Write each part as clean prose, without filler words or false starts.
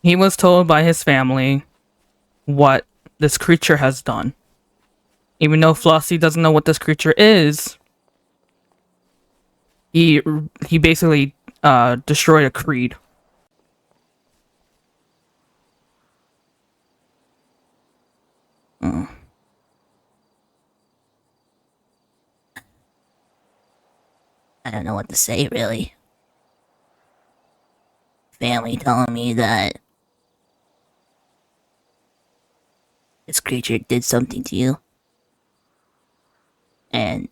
He was told by his family what this creature has done. Even though Flusty doesn't know what this creature is, he basically destroyed a creed. Mm. I don't know what to say, really. Family telling me that this creature did something to you. And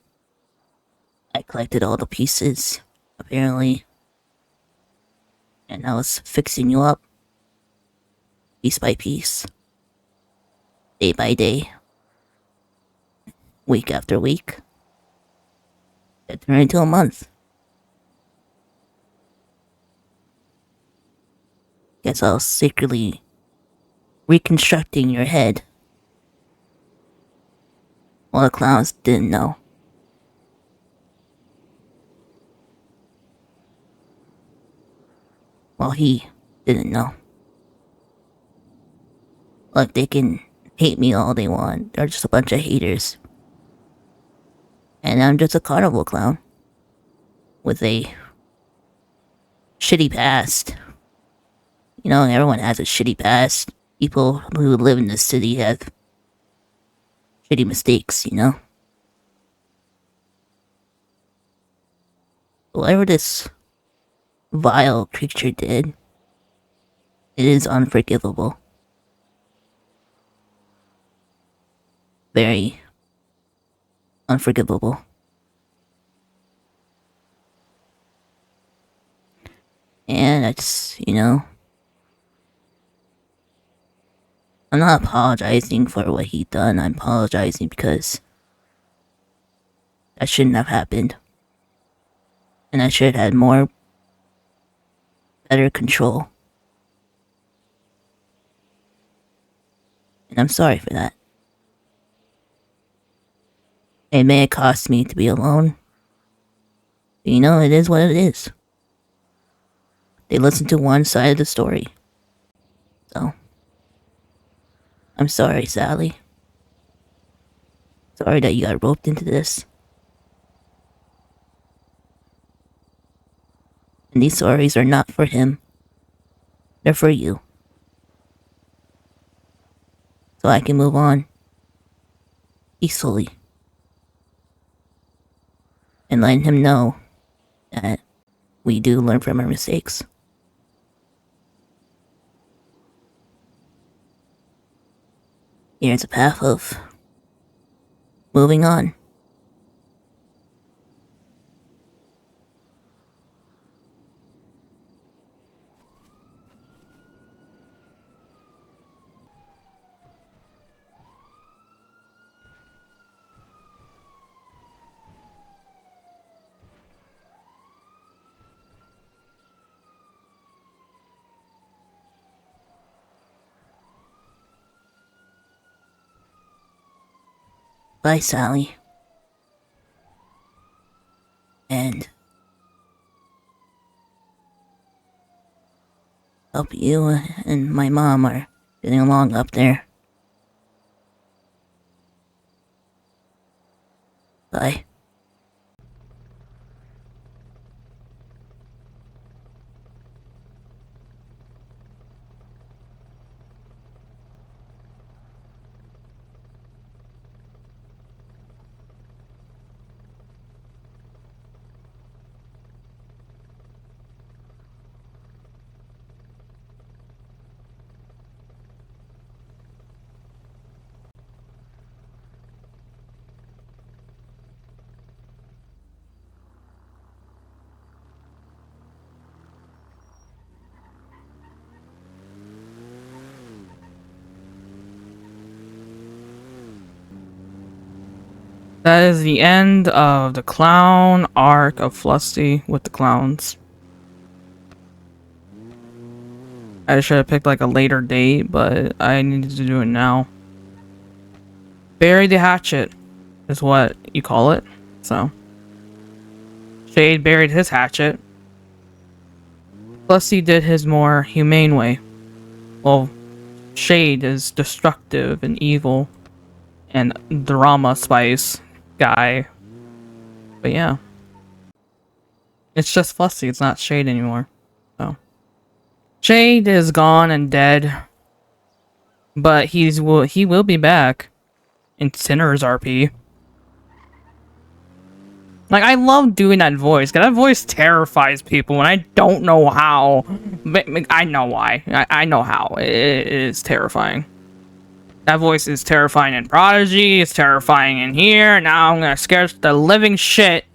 I collected all the pieces, apparently. And I was fixing you up, piece by piece, day by day, week after week. It turned into a month. Guess I was secretly reconstructing your head. Well, the clowns didn't know. Well, he didn't know. Look, they can hate me all they want. They're just a bunch of haters. And I'm just a carnival clown. With a shitty past. You know, everyone has a shitty past. People who live in this city have shitty mistakes, you know? Whatever this vile creature did, it is unforgivable. Very unforgivable. And I just, you know, I'm not apologizing for what he done. I'm apologizing because that shouldn't have happened. And I should have had more better control. And I'm sorry for that. It may have cost me to be alone. But you know, it is what it is. They listen to one side of the story. So, I'm sorry, Sally. Sorry that you got roped into this. And these stories are not for him. They're for you. So I can move on peacefully. And letting him know that we do learn from our mistakes. Here's a path of moving on. Bye, Sally. And hope you and my mom are getting along up there. Bye. That is the end of the clown arc of Flusty with the clowns. I should have picked like a later date, but I needed to do it now. Bury the hatchet is what you call it. So Shade buried his hatchet. Flusty did his more humane way. Well, Shade is destructive and evil and drama spice guy. But yeah. It's just Flusty, it's not Shade anymore. So Shade is gone and dead. But he will be back in Sinner's RP. Like, I love doing that voice, because that voice terrifies people, and I don't know how. But I know why. I know how. It is terrifying. That voice is terrifying in Prodigy, it's terrifying in here, now I'm gonna scare the living shit.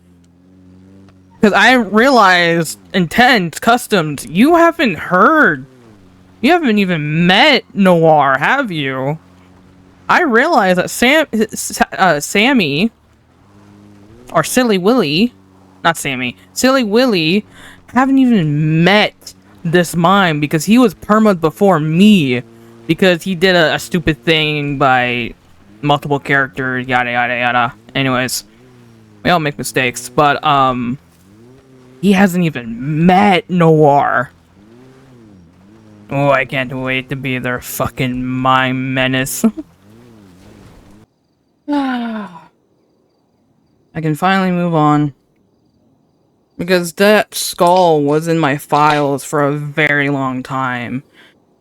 Because I realized, Intense Customs, you haven't even met Noir, have you? I realized that Sammy, or Silly Willy, not Sammy, Silly Willy, haven't even met this mime because he was permaed before me because he did a stupid thing by multiple characters, yada yada yada. Anyways, we all make mistakes, but he hasn't even met Noir. Oh, I can't wait to be their fucking mime menace. I can finally move on. Because that skull was in my files for a very long time.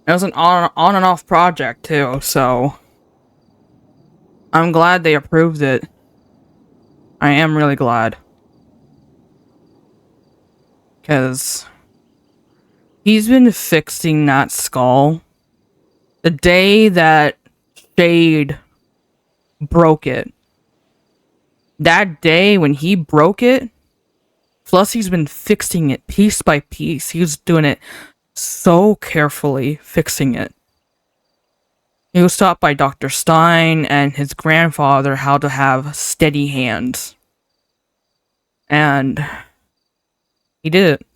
It was an on and off project too, so I'm glad they approved it. I am really glad. Because he's been fixing that skull. The day that Shade broke it. That day when he broke it, Flusty's been fixing it piece by piece. He was doing it so carefully, fixing it. He was taught by Dr. Stein and his grandfather how to have steady hands. And he did it.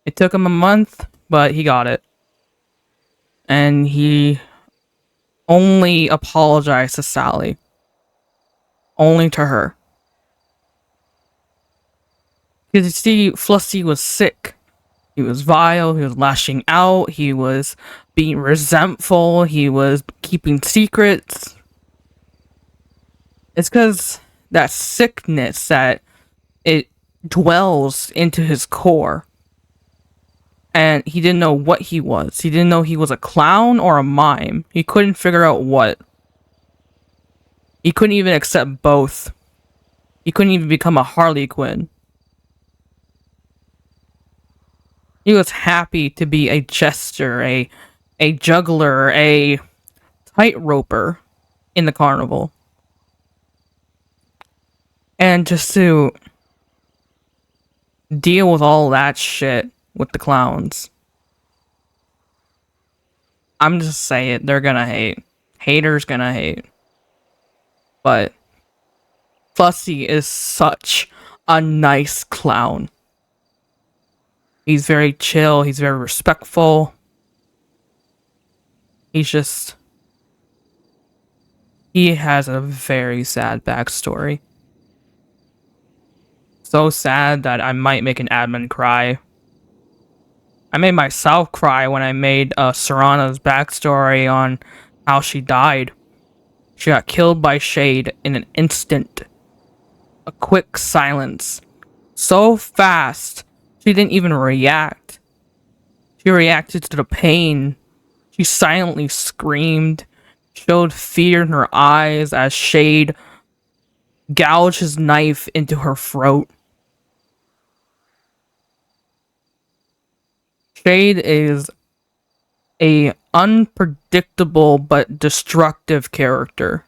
It took him a month, but he got it. And he only apologized to Sally. Only to her. Because you see, Flusty was sick. He was vile, he was lashing out, he was being resentful, he was keeping secrets. It's because that sickness that it dwells into his core. And he didn't know what he was. He didn't know he was a clown or a mime. He couldn't figure out what. He couldn't even accept both. He couldn't even become a Harley Quinn. He was happy to be a jester, a juggler, a tightroper in the carnival. And just to deal with all that shit with the clowns. I'm just saying, they're gonna hate. Haters gonna hate. But Flusty is such a nice clown. He's very chill, he's very respectful. He has a very sad backstory. So sad that I might make an admin cry. I made myself cry when I made Serana's backstory on how she died. She got killed by Shade in an instant. A quick silence. So fast, she didn't even react. She reacted to the pain. She silently screamed, showed fear in her eyes as Shade gouged his knife into her throat. Shade is a unpredictable but destructive character.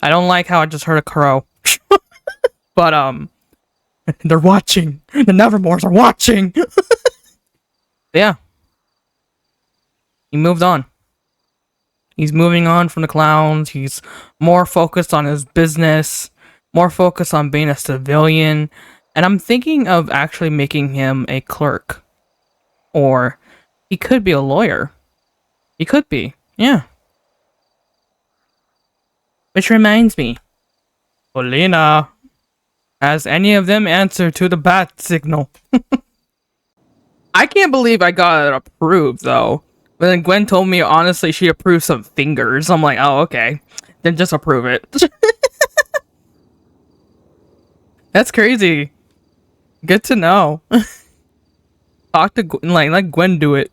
I don't like how I just heard a crow. But they're watching. The Nevermores are watching. Yeah. He moved on. He's moving on from the clowns. He's more focused on his business, more focused on being a civilian. And I'm thinking of actually making him a clerk. Or he could be a lawyer. He could be. Yeah. Which reminds me. Polina. Has any of them answered to the bat signal? I can't believe I got it approved though. But then Gwen told me honestly she approved some fingers. I'm like, oh okay, then just approve it. That's crazy. Good to know. Talk to Gwen, like let Gwen do it.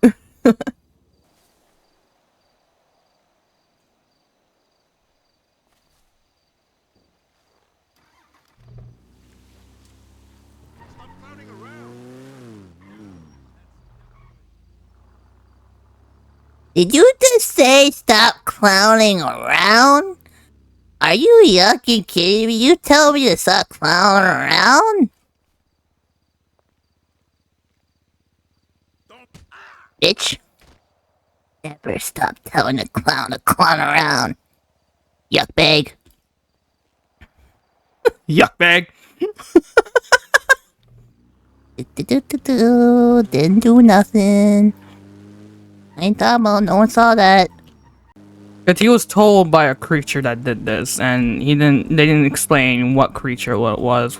Did you just say stop clowning around? Are you yucking kidding me? You tell me to stop clowning around? Bitch. Never stop telling a clown to clown around. Yuck bag. Yuck bag. Didn't do nothing. I ain't talking about, no one saw that. Because he was told by a creature that did this, and they didn't explain what creature what it was,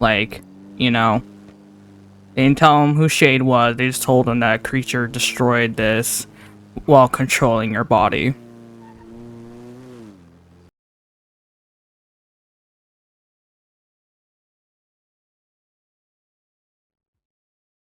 like, you know. They didn't tell him who Shade was, they just told him that creature destroyed this while controlling your body.